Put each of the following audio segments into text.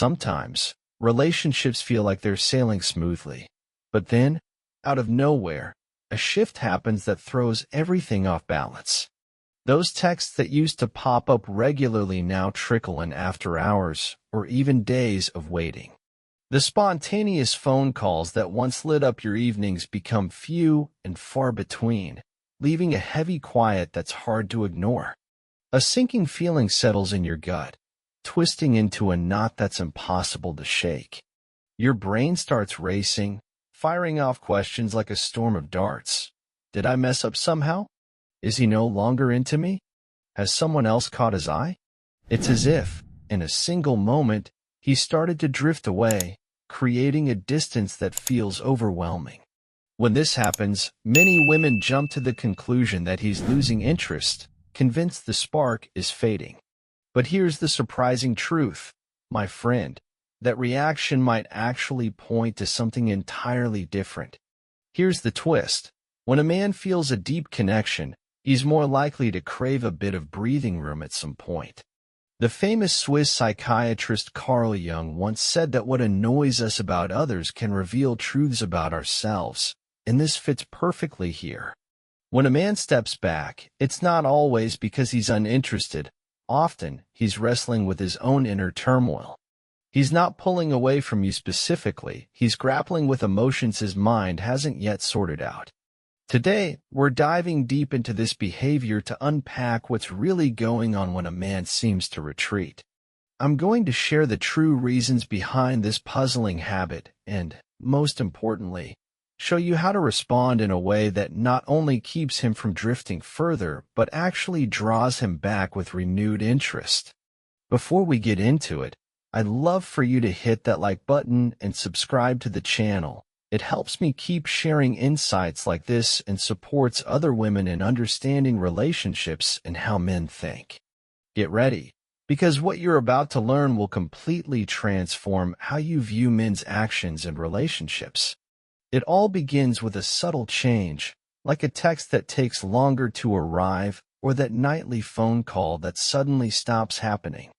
Sometimes, relationships feel like they're sailing smoothly. But then, out of nowhere, a shift happens that throws everything off balance. Those texts that used to pop up regularly now trickle in after hours or even days of waiting. The spontaneous phone calls that once lit up your evenings become few and far between, leaving a heavy quiet that's hard to ignore. A sinking feeling settles in your gut, twisting into a knot that's impossible to shake. Your brain starts racing, firing off questions like a storm of darts. Did I mess up somehow? Is he no longer into me? Has someone else caught his eye? It's as if, in a single moment, he started to drift away, creating a distance that feels overwhelming. When this happens, many women jump to the conclusion that he's losing interest, convinced the spark is fading. But here's the surprising truth, my friend. That reaction might actually point to something entirely different. Here's the twist. When a man feels a deep connection, he's more likely to crave a bit of breathing room at some point. The famous Swiss psychiatrist Carl Jung once said that what annoys us about others can reveal truths about ourselves, and this fits perfectly here. When a man steps back, it's not always because he's uninterested. Often, he's wrestling with his own inner turmoil. He's not pulling away from you specifically, he's grappling with emotions his mind hasn't yet sorted out. Today, we're diving deep into this behavior to unpack what's really going on when a man seems to retreat. I'm going to share the true reasons behind this puzzling habit and, most importantly, show you how to respond in a way that not only keeps him from drifting further, but actually draws him back with renewed interest. Before we get into it, I'd love for you to hit that like button and subscribe to the channel. It helps me keep sharing insights like this and supports other women in understanding relationships and how men think. Get ready, because what you're about to learn will completely transform how you view men's actions and relationships. It all begins with a subtle change, like a text that takes longer to arrive or that nightly phone call that suddenly stops happening.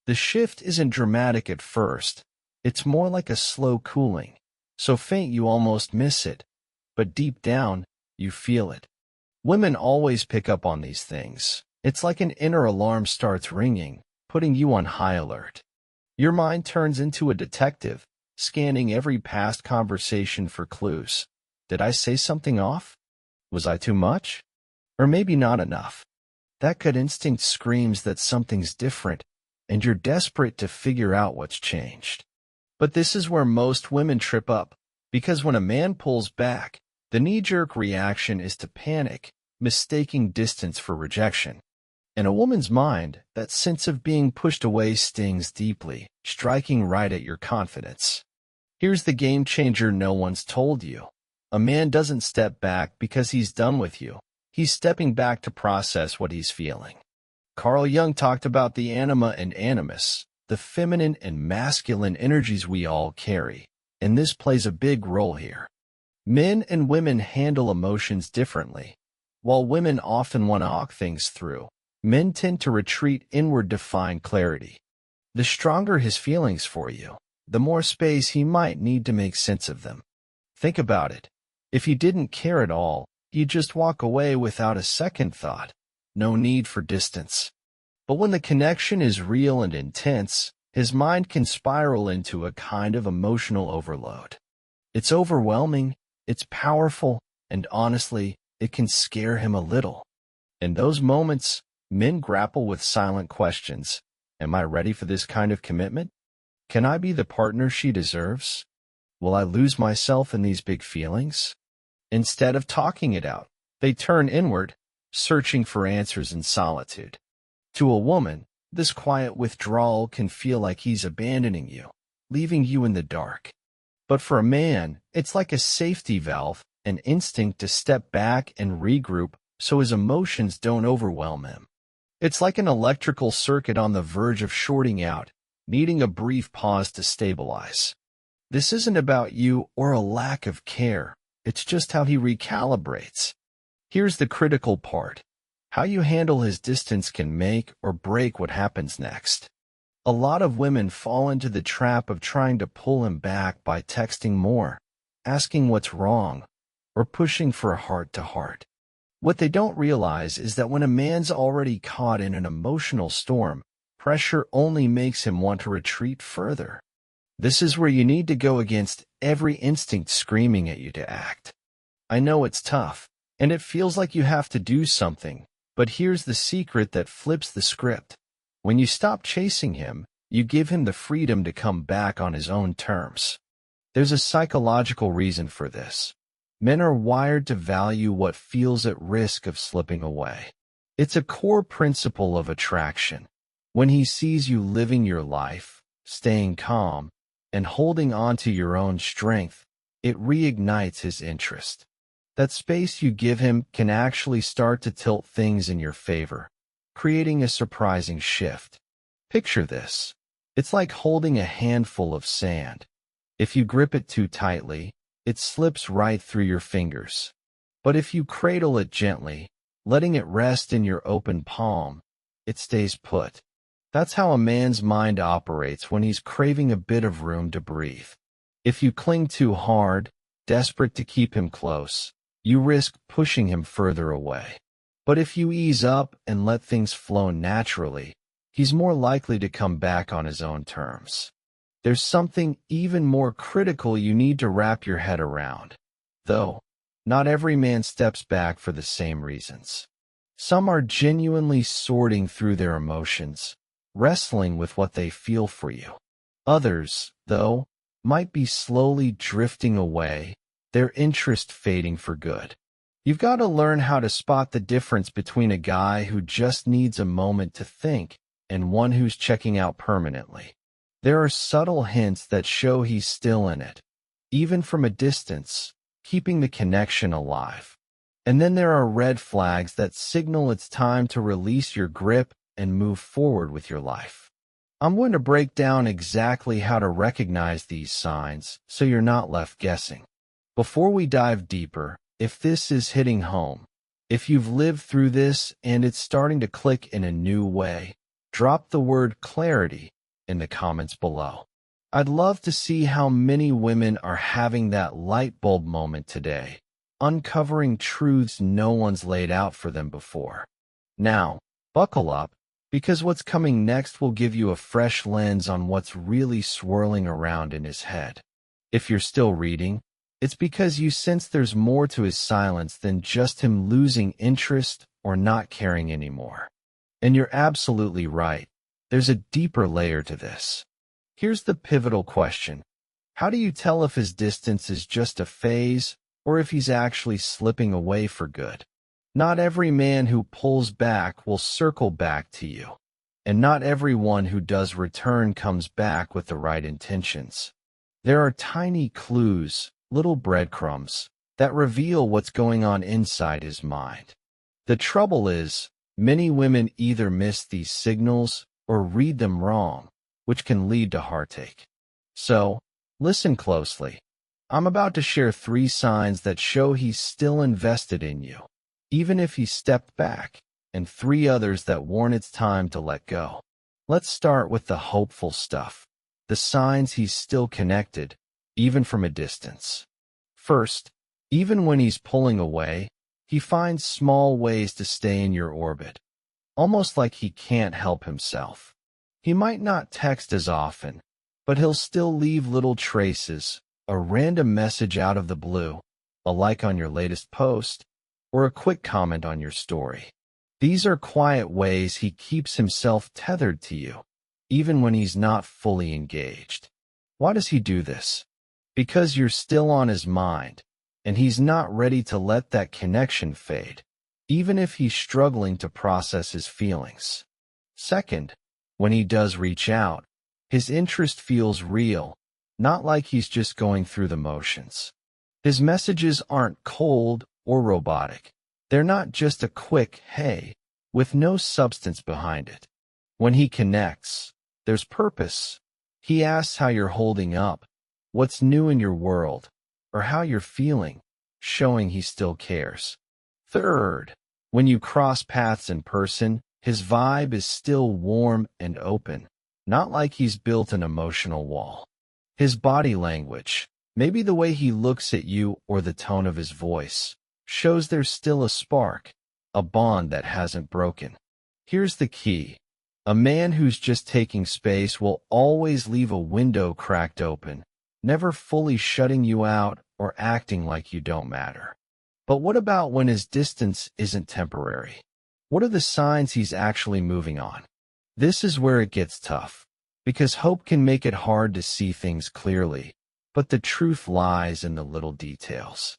The shift isn't dramatic at first. It's more like a slow cooling, so faint you almost miss it, but deep down, you feel it. Women always pick up on these things. It's like an inner alarm starts ringing, putting you on high alert. Your mind turns into a detective, scanning every past conversation for clues. Did I say something off? Was I too much? Or maybe not enough? That gut instinct screams that something's different, and you're desperate to figure out what's changed. But this is where most women trip up, because when a man pulls back, the knee-jerk reaction is to panic, mistaking distance for rejection. In a woman's mind, that sense of being pushed away stings deeply, striking right at your confidence. Here's the game changer no one's told you. A man doesn't step back because he's done with you. He's stepping back to process what he's feeling. Carl Jung talked about the anima and animus, the feminine and masculine energies we all carry, and this plays a big role here. Men and women handle emotions differently. While women often want to talk things through, men tend to retreat inward to find clarity. The stronger his feelings for you, the more space he might need to make sense of them. Think about it. If he didn't care at all, he'd just walk away without a second thought. No need for distance. But when the connection is real and intense, his mind can spiral into a kind of emotional overload. It's overwhelming, it's powerful, and honestly, it can scare him a little. In those moments, men grapple with silent questions. Am I ready for this kind of commitment? Can I be the partner she deserves? Will I lose myself in these big feelings? Instead of talking it out, they turn inward, searching for answers in solitude. To a woman, this quiet withdrawal can feel like he's abandoning you, leaving you in the dark. But for a man, it's like a safety valve, an instinct to step back and regroup so his emotions don't overwhelm him. It's like an electrical circuit on the verge of shorting out, needing a brief pause to stabilize. This isn't about you or a lack of care, it's just how he recalibrates. Here's the critical part. How you handle his distance can make or break what happens next. A lot of women fall into the trap of trying to pull him back by texting more, asking what's wrong, or pushing for a heart-to-heart. What they don't realize is that when a man's already caught in an emotional storm, pressure only makes him want to retreat further. This is where you need to go against every instinct screaming at you to act. I know it's tough, and it feels like you have to do something, but here's the secret that flips the script. When you stop chasing him, you give him the freedom to come back on his own terms. There's a psychological reason for this. Men are wired to value what feels at risk of slipping away. It's a core principle of attraction. When he sees you living your life, staying calm, and holding on to your own strength, it reignites his interest. That space you give him can actually start to tilt things in your favor, creating a surprising shift. Picture this. It's like holding a handful of sand. If you grip it too tightly, it slips right through your fingers. But if you cradle it gently, letting it rest in your open palm, it stays put. That's how a man's mind operates when he's craving a bit of room to breathe. If you cling too hard, desperate to keep him close, you risk pushing him further away. But if you ease up and let things flow naturally, he's more likely to come back on his own terms. There's something even more critical you need to wrap your head around. Though, not every man steps back for the same reasons. Some are genuinely sorting through their emotions, wrestling with what they feel for you. Others, though, might be slowly drifting away, their interest fading for good. You've got to learn how to spot the difference between a guy who just needs a moment to think and one who's checking out permanently. There are subtle hints that show he's still in it, even from a distance, keeping the connection alive. And then there are red flags that signal it's time to release your grip and move forward with your life. I'm going to break down exactly how to recognize these signs so you're not left guessing. Before we dive deeper, if this is hitting home, if you've lived through this and it's starting to click in a new way, drop the word clarity in the comments below. I'd love to see how many women are having that light bulb moment today, uncovering truths no one's laid out for them before. Now, buckle up, because what's coming next will give you a fresh lens on what's really swirling around in his head. If you're still reading, it's because you sense there's more to his silence than just him losing interest or not caring anymore. And you're absolutely right. There's a deeper layer to this. Here's the pivotal question. How do you tell if his distance is just a phase or if he's actually slipping away for good? Not every man who pulls back will circle back to you. And not everyone who does return comes back with the right intentions. There are tiny clues, little breadcrumbs, that reveal what's going on inside his mind. The trouble is, many women either miss these signals or read them wrong, which can lead to heartache. So, listen closely. I'm about to share 3 signs that show he's still invested in you, even if he stepped back, and 3 others that warn it's time to let go. Let's start with the hopeful stuff, the signs he's still connected, even from a distance. First, even when he's pulling away, he finds small ways to stay in your orbit, almost like he can't help himself. He might not text as often, but he'll still leave little traces, a random message out of the blue, a like on your latest post, or a quick comment on your story. These are quiet ways he keeps himself tethered to you, even when he's not fully engaged. Why does he do this? Because you're still on his mind, and he's not ready to let that connection fade, even if he's struggling to process his feelings. Second, when he does reach out, his interest feels real, not like he's just going through the motions. His messages aren't cold or robotic. They're not just a quick hey, with no substance behind it. When he connects, there's purpose. He asks how you're holding up, what's new in your world, or how you're feeling, showing he still cares. Third, when you cross paths in person, his vibe is still warm and open, not like he's built an emotional wall. His body language, maybe the way he looks at you or the tone of his voice, shows there's still a spark, a bond that hasn't broken. Here's the key. A man who's just taking space will always leave a window cracked open, never fully shutting you out or acting like you don't matter. But what about when his distance isn't temporary? What are the signs he's actually moving on? This is where it gets tough, because hope can make it hard to see things clearly, but the truth lies in the little details.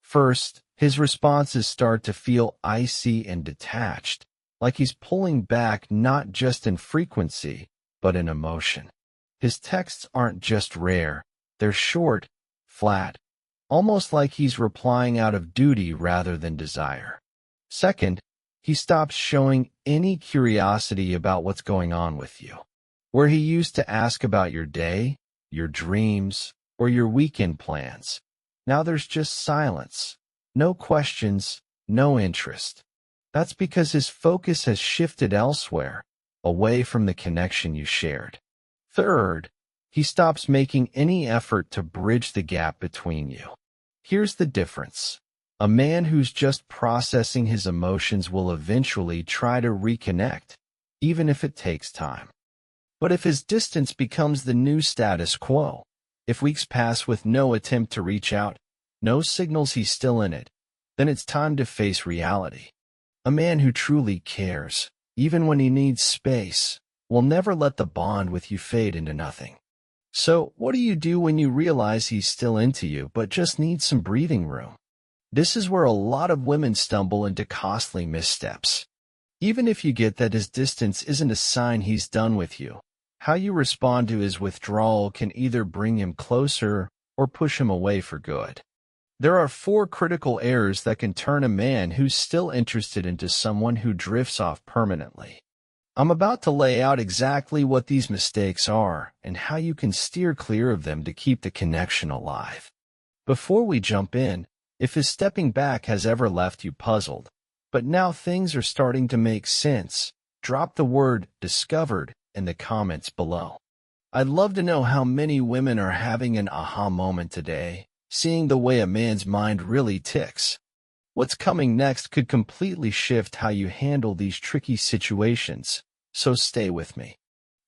First, his responses start to feel icy and detached, like he's pulling back not just in frequency, but in emotion. His texts aren't just rare, they're short, flat, almost like he's replying out of duty rather than desire. Second, he stops showing any curiosity about what's going on with you. Where he used to ask about your day, your dreams, or your weekend plans, now there's just silence, no questions, no interest. That's because his focus has shifted elsewhere, away from the connection you shared. Third, he stops making any effort to bridge the gap between you. Here's the difference. A man who's just processing his emotions will eventually try to reconnect, even if it takes time. But if his distance becomes the new status quo, if weeks pass with no attempt to reach out, no signals he's still in it, then it's time to face reality. A man who truly cares, even when he needs space, will never let the bond with you fade into nothing. So, what do you do when you realize he's still into you but just needs some breathing room? This is where a lot of women stumble into costly missteps. Even if you get that his distance isn't a sign he's done with you, how you respond to his withdrawal can either bring him closer or push him away for good. There are 4 critical errors that can turn a man who's still interested into someone who drifts off permanently. I'm about to lay out exactly what these mistakes are and how you can steer clear of them to keep the connection alive. Before we jump in, if his stepping back has ever left you puzzled, but now things are starting to make sense, drop the word "discovered" in the comments below. I'd love to know how many women are having an aha moment today, seeing the way a man's mind really ticks. What's coming next could completely shift how you handle these tricky situations, so stay with me.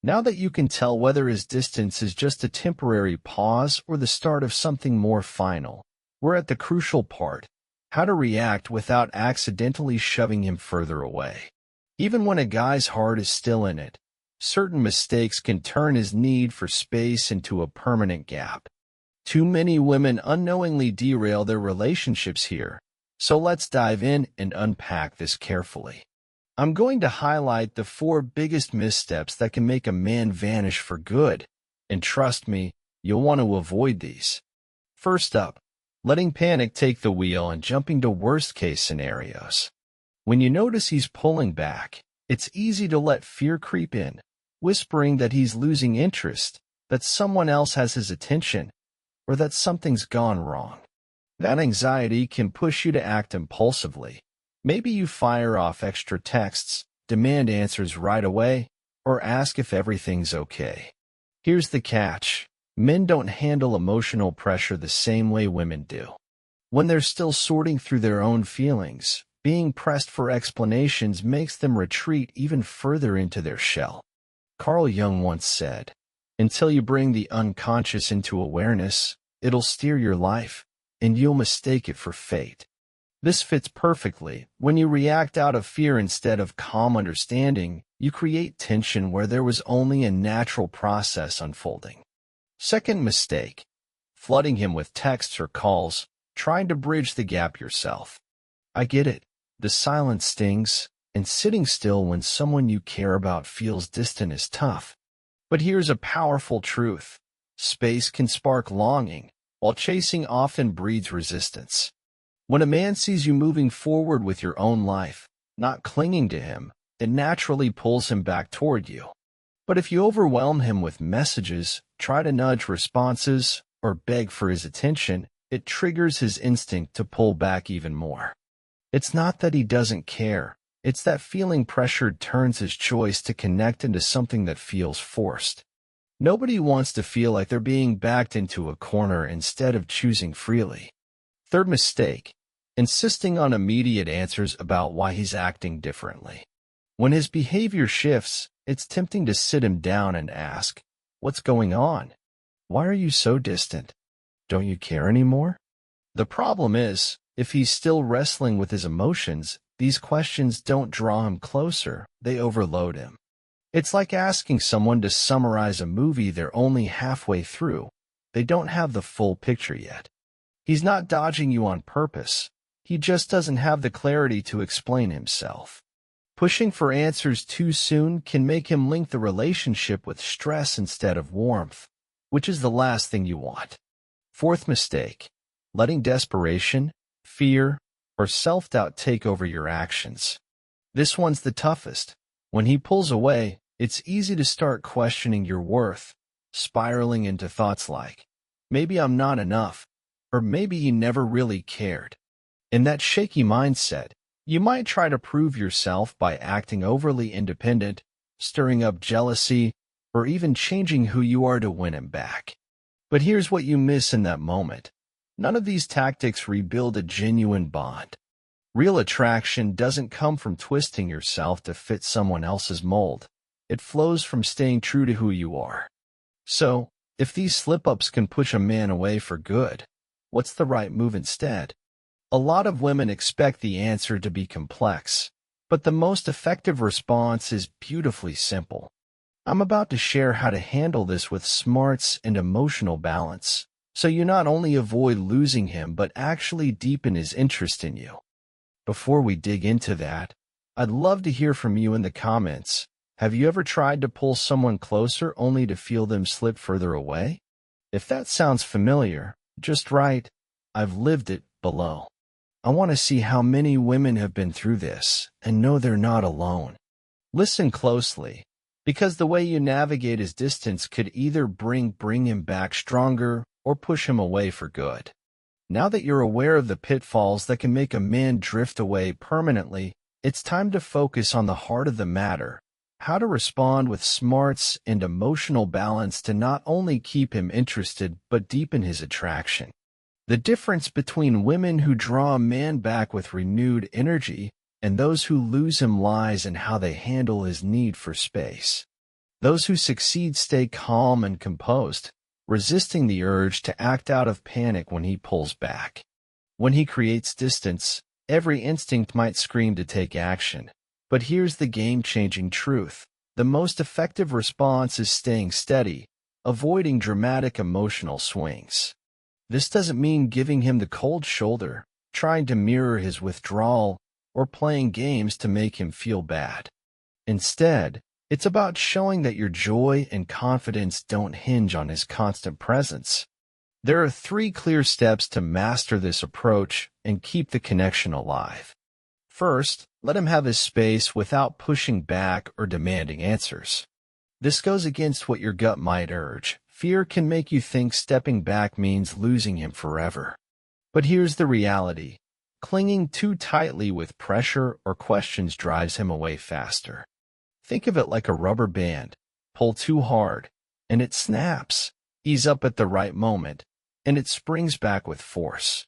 Now that you can tell whether his distance is just a temporary pause or the start of something more final, we're at the crucial part: how to react without accidentally shoving him further away. Even when a guy's heart is still in it, certain mistakes can turn his need for space into a permanent gap. Too many women unknowingly derail their relationships here, so let's dive in and unpack this carefully. I'm going to highlight the 4 biggest missteps that can make a man vanish for good, and trust me, you'll want to avoid these. First up, letting panic take the wheel and jumping to worst-case scenarios. When you notice he's pulling back, it's easy to let fear creep in, whispering that he's losing interest, that someone else has his attention, or that something's gone wrong. That anxiety can push you to act impulsively. Maybe you fire off extra texts, demand answers right away, or ask if everything's okay. Here's the catch. Men don't handle emotional pressure the same way women do. When they're still sorting through their own feelings, being pressed for explanations makes them retreat even further into their shell. Carl Jung once said, "Until you bring the unconscious into awareness, it'll steer your life, and you'll mistake it for fate." This fits perfectly. When you react out of fear instead of calm understanding, you create tension where there was only a natural process unfolding. Second mistake, flooding him with texts or calls, trying to bridge the gap yourself. I get it. The silence stings, and sitting still when someone you care about feels distant is tough. But here's a powerful truth. Space can spark longing, while chasing often breeds resistance. When a man sees you moving forward with your own life, not clinging to him, it naturally pulls him back toward you. But if you overwhelm him with messages, try to nudge responses, or beg for his attention, it triggers his instinct to pull back even more. It's not that he doesn't care, It's that feeling pressured turns his choice to connect into something that feels forced. Nobody wants to feel like they're being backed into a corner instead of choosing freely. Third mistake, insisting on immediate answers about why he's acting differently. When his behavior shifts, it's tempting to sit him down and ask, "What's going on? Why are you so distant? Don't you care anymore?" The problem is, if he's still wrestling with his emotions, these questions don't draw him closer, they overload him. It's like asking someone to summarize a movie they're only halfway through. They don't have the full picture yet. He's not dodging you on purpose. He just doesn't have the clarity to explain himself. Pushing for answers too soon can make him link the relationship with stress instead of warmth, which is the last thing you want. Fourth mistake, letting desperation, fear, or self-doubt take over your actions. This one's the toughest. When he pulls away, it's easy to start questioning your worth, spiraling into thoughts like, maybe I'm not enough, or maybe he never really cared. In that shaky mindset, you might try to prove yourself by acting overly independent, stirring up jealousy, or even changing who you are to win him back. But here's what you miss in that moment. None of these tactics rebuild a genuine bond. Real attraction doesn't come from twisting yourself to fit someone else's mold. It flows from staying true to who you are. So, if these slip-ups can push a man away for good, what's the right move instead? A lot of women expect the answer to be complex, but the most effective response is beautifully simple. I'm about to share how to handle this with smarts and emotional balance, so you not only avoid losing him but actually deepen his interest in you. Before we dig into that, I'd love to hear from you in the comments. Have you ever tried to pull someone closer only to feel them slip further away? If that sounds familiar, just write, "I've lived it," below. I want to see how many women have been through this and know they're not alone. Listen closely, because the way you navigate his distance could either bring him back stronger or push him away for good. Now that you're aware of the pitfalls that can make a man drift away permanently, it's time to focus on the heart of the matter, how to respond with smarts and emotional balance to not only keep him interested but deepen his attraction. The difference between women who draw a man back with renewed energy and those who lose him lies in how they handle his need for space. Those who succeed stay calm and composed, resisting the urge to act out of panic when he pulls back. When he creates distance, every instinct might scream to take action. But here's the game-changing truth. The most effective response is staying steady, avoiding dramatic emotional swings. This doesn't mean giving him the cold shoulder, trying to mirror his withdrawal, or playing games to make him feel bad. Instead, it's about showing that your joy and confidence don't hinge on his constant presence. There are 3 clear steps to master this approach and keep the connection alive. First, let him have his space without pushing back or demanding answers. This goes against what your gut might urge. Fear can make you think stepping back means losing him forever. But here's the reality. Clinging too tightly with pressure or questions drives him away faster. Think of it like a rubber band. Pull too hard, and it snaps. Ease up at the right moment, and it springs back with force.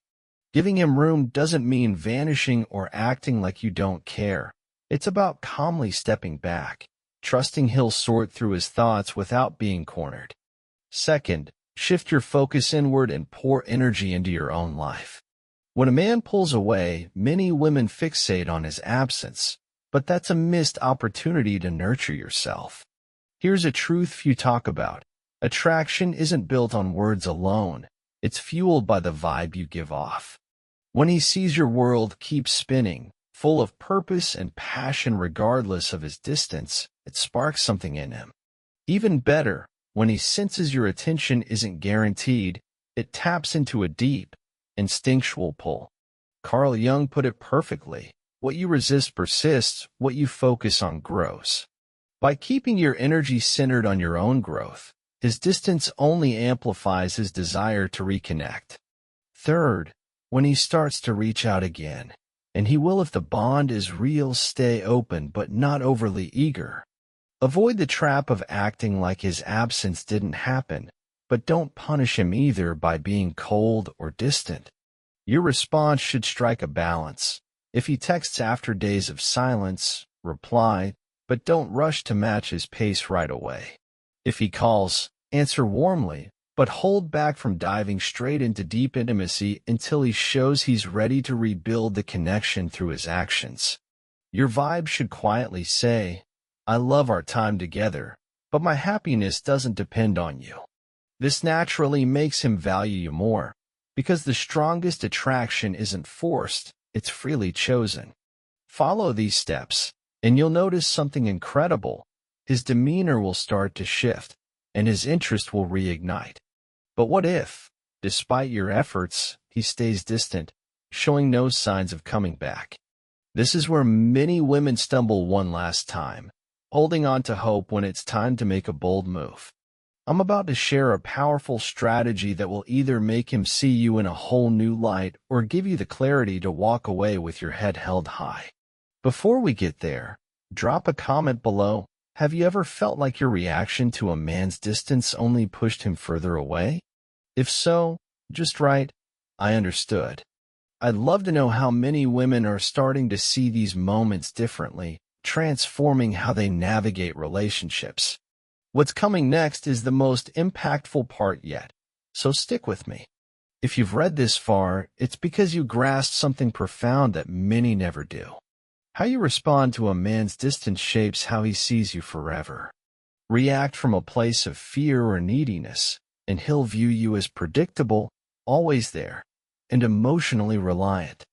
Giving him room doesn't mean vanishing or acting like you don't care. It's about calmly stepping back, trusting he'll sort through his thoughts without being cornered. Second, shift your focus inward and pour energy into your own life. When a man pulls away, many women fixate on his absence, but that's a missed opportunity to nurture yourself. Here's a truth few talk about. Attraction isn't built on words alone. It's fueled by the vibe you give off. When he sees your world keep spinning, full of purpose and passion regardless of his distance, it sparks something in him. Even better, when he senses your attention isn't guaranteed, it taps into a deep, instinctual pull. Carl Jung put it perfectly. What you resist persists, what you focus on grows. By keeping your energy centered on your own growth, his distance only amplifies his desire to reconnect. Third, when he starts to reach out again, and he will if the bond is real. Stay open but not overly eager. Avoid the trap of acting like his absence didn't happen, but don't punish him either by being cold or distant. Your response should strike a balance. If he texts after days of silence, reply, but don't rush to match his pace right away. If he calls, answer warmly, but hold back from diving straight into deep intimacy until he shows he's ready to rebuild the connection through his actions. Your vibe should quietly say, "I love our time together, but my happiness doesn't depend on you." This naturally makes him value you more, because the strongest attraction isn't forced, it's freely chosen. Follow these steps, and you'll notice something incredible. His demeanor will start to shift, and his interest will reignite. But what if, despite your efforts, he stays distant, showing no signs of coming back? This is where many women stumble one last time, holding on to hope when it's time to make a bold move. I'm about to share a powerful strategy that will either make him see you in a whole new light or give you the clarity to walk away with your head held high. Before we get there, drop a comment below. Have you ever felt like your reaction to a man's distance only pushed him further away? If so, just write, "I understood." I'd love to know how many women are starting to see these moments differently, transforming how they navigate relationships. What's coming next is the most impactful part yet, so stick with me. If you've read this far, it's because you grasped something profound that many never do. How you respond to a man's distance shapes how he sees you forever. React from a place of fear or neediness, and he'll view you as predictable, always there, and emotionally reliant.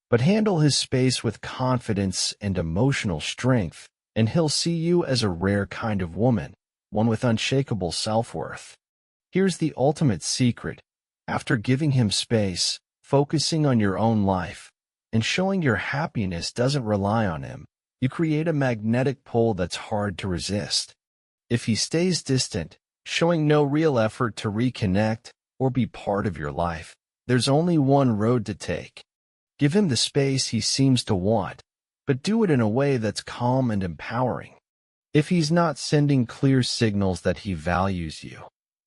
But handle his space with confidence and emotional strength, and he'll see you as a rare kind of woman, one with unshakable self-worth. Here's the ultimate secret. After giving him space, focusing on your own life, and showing your happiness doesn't rely on him, you create a magnetic pull that's hard to resist. If he stays distant, showing no real effort to reconnect or be part of your life, there's only one road to take. Give him the space he seems to want, but do it in a way that's calm and empowering. If he's not sending clear signals that he values you,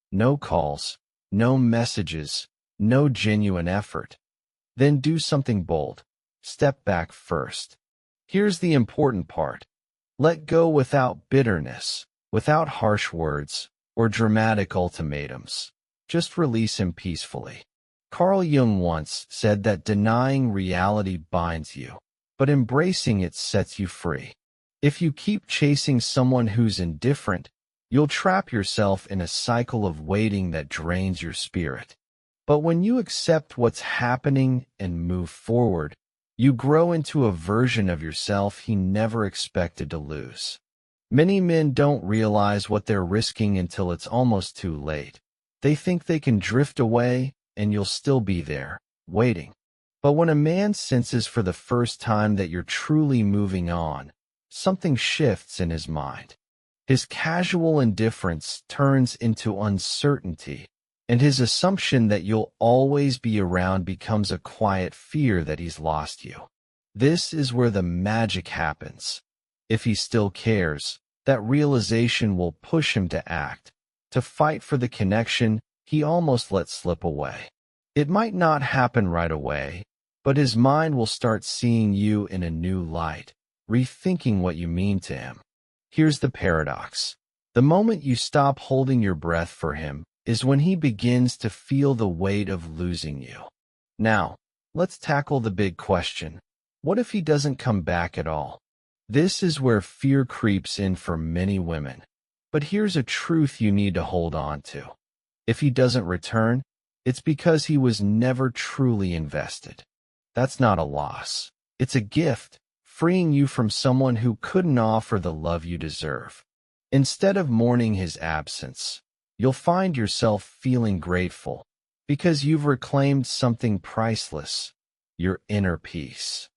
no calls, no messages, no genuine effort, then do something bold. Step back first. Here's the important part. Let go without bitterness, without harsh words, or dramatic ultimatums. Just release him peacefully. Carl Jung once said that denying reality binds you, but embracing it sets you free. If you keep chasing someone who's indifferent, you'll trap yourself in a cycle of waiting that drains your spirit. But when you accept what's happening and move forward, you grow into a version of yourself he never expected to lose. Many men don't realize what they're risking until it's almost too late. They think they can drift away, and you'll still be there, waiting. But when a man senses for the first time that you're truly moving on, something shifts in his mind. His casual indifference turns into uncertainty, and his assumption that you'll always be around becomes a quiet fear that he's lost you. This is where the magic happens. If he still cares, that realization will push him to act, to fight for the connection he almost let slip away. It might not happen right away, but his mind will start seeing you in a new light, rethinking what you mean to him. Here's the paradox. The moment you stop holding your breath for him is when he begins to feel the weight of losing you. Now, let's tackle the big question. What if he doesn't come back at all? This is where fear creeps in for many women. But here's a truth you need to hold on to. If he doesn't return, it's because he was never truly invested. That's not a loss. It's a gift, freeing you from someone who couldn't offer the love you deserve. Instead of mourning his absence, you'll find yourself feeling grateful because you've reclaimed something priceless, your inner peace.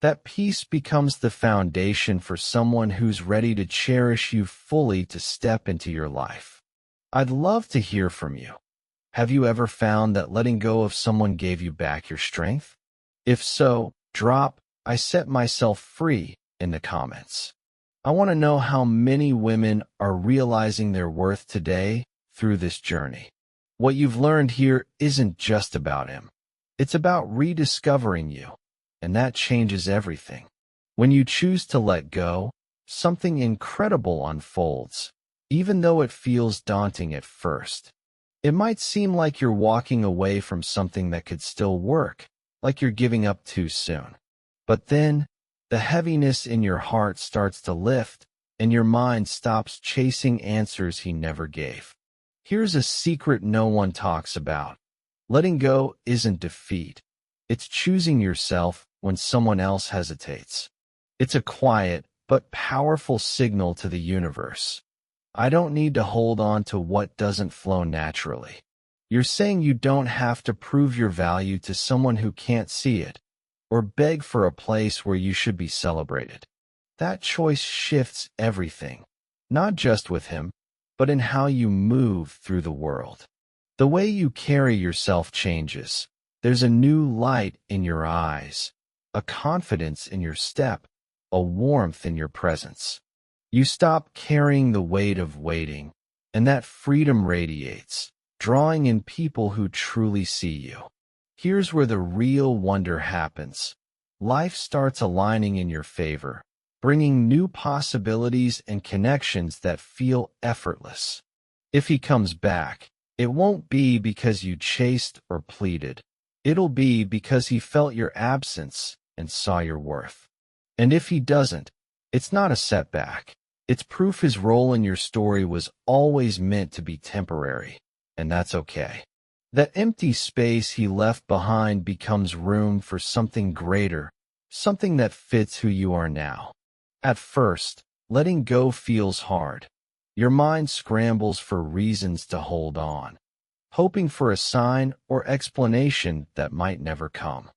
That peace becomes the foundation for someone who's ready to cherish you fully to step into your life. I'd love to hear from you. Have you ever found that letting go of someone gave you back your strength? If so, drop I set myself free in the comments. I want to know how many women are realizing their worth today through this journey. What you've learned here isn't just about him. It's about rediscovering you, and that changes everything. When you choose to let go, something incredible unfolds, even though it feels daunting at first. It might seem like you're walking away from something that could still work, like you're giving up too soon. But then, the heaviness in your heart starts to lift, and your mind stops chasing answers he never gave. Here's a secret no one talks about. Letting go isn't defeat. It's choosing yourself when someone else hesitates. It's a quiet but powerful signal to the universe. I don't need to hold on to what doesn't flow naturally. You're saying you don't have to prove your value to someone who can't see it, or beg for a place where you should be celebrated. That choice shifts everything, not just with him, but in how you move through the world. The way you carry yourself changes. There's a new light in your eyes, a confidence in your step, a warmth in your presence. You stop carrying the weight of waiting, and that freedom radiates, drawing in people who truly see you. Here's where the real wonder happens. Life starts aligning in your favor, bringing new possibilities and connections that feel effortless. If he comes back, it won't be because you chased or pleaded. It'll be because he felt your absence and saw your worth. And if he doesn't, it's not a setback. It's proof his role in your story was always meant to be temporary, and that's okay. That empty space he left behind becomes room for something greater, something that fits who you are now. At first, letting go feels hard. Your mind scrambles for reasons to hold on, hoping for a sign or explanation that might never come.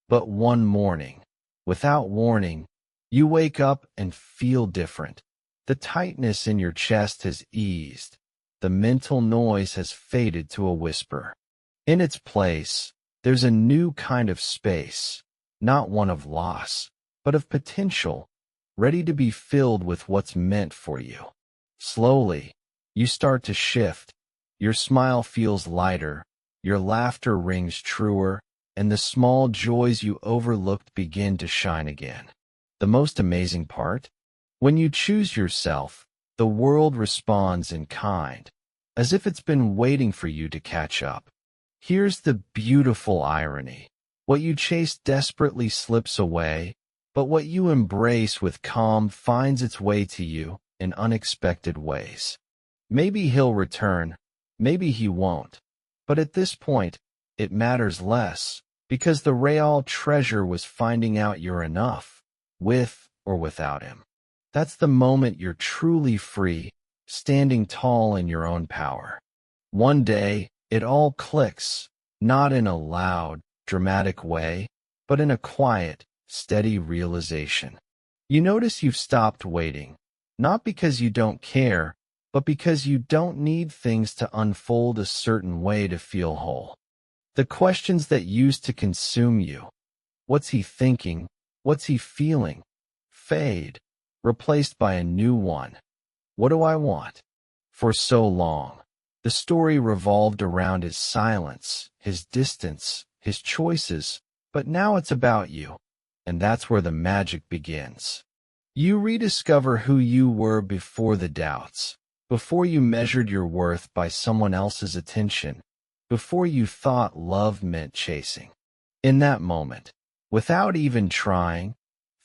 But one morning, without warning, you wake up and feel different. The tightness in your chest has eased. The mental noise has faded to a whisper. In its place, there's a new kind of space, not one of loss, but of potential, ready to be filled with what's meant for you. Slowly, you start to shift. Your smile feels lighter, your laughter rings truer, and the small joys you overlooked begin to shine again. The most amazing part? When you choose yourself, the world responds in kind, as if it's been waiting for you to catch up. Here's the beautiful irony. What you chase desperately slips away, but what you embrace with calm finds its way to you in unexpected ways. Maybe he'll return, maybe he won't. But at this point, it matters less, because the real treasure was finding out you're enough, with or without him. That's the moment you're truly free, standing tall in your own power. One day, it all clicks, not in a loud, dramatic way, but in a quiet, steady realization. You notice you've stopped waiting, not because you don't care, but because you don't need things to unfold a certain way to feel whole. The questions that used to consume you, what's he thinking, what's he feeling, fade, replaced by a new one. What do I want? For so long, the story revolved around his silence, his distance, his choices, but now it's about you, and that's where the magic begins. You rediscover who you were before the doubts, before you measured your worth by someone else's attention, before you thought love meant chasing. In that moment, without even trying,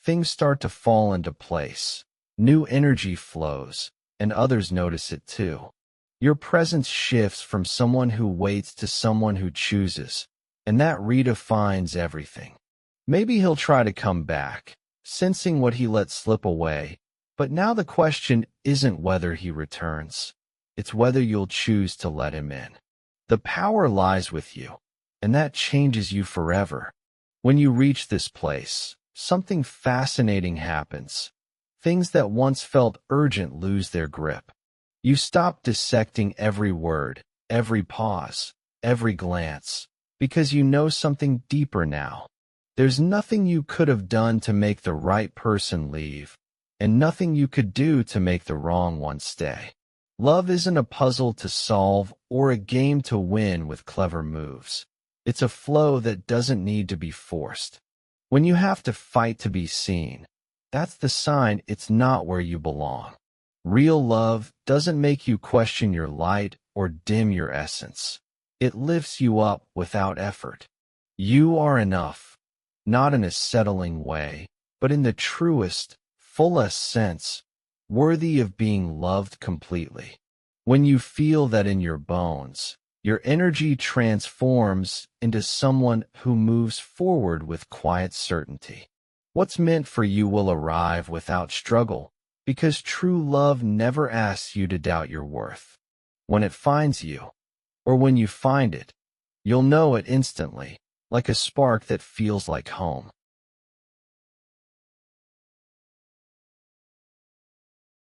things start to fall into place. New energy flows, and others notice it too. Your presence shifts from someone who waits to someone who chooses, and that redefines everything. Maybe he'll try to come back, sensing what he let slip away, but now the question isn't whether he returns. It's whether you'll choose to let him in. The power lies with you, and that changes you forever. When you reach this place, something fascinating happens. Things that once felt urgent lose their grip. You stop dissecting every word, every pause, every glance, because you know something deeper now. There's nothing you could have done to make the right person leave, and nothing you could do to make the wrong one stay. Love isn't a puzzle to solve or a game to win with clever moves. It's a flow that doesn't need to be forced. When you have to fight to be seen, that's the sign it's not where you belong. Real love doesn't make you question your light or dim your essence. It lifts you up without effort. You are enough, not in a settling way, but in the truest, fullest sense, worthy of being loved completely. When you feel that in your bones, your energy transforms into someone who moves forward with quiet certainty. What's meant for you will arrive without struggle, because true love never asks you to doubt your worth. When it finds you, or when you find it, you'll know it instantly, like a spark that feels like home.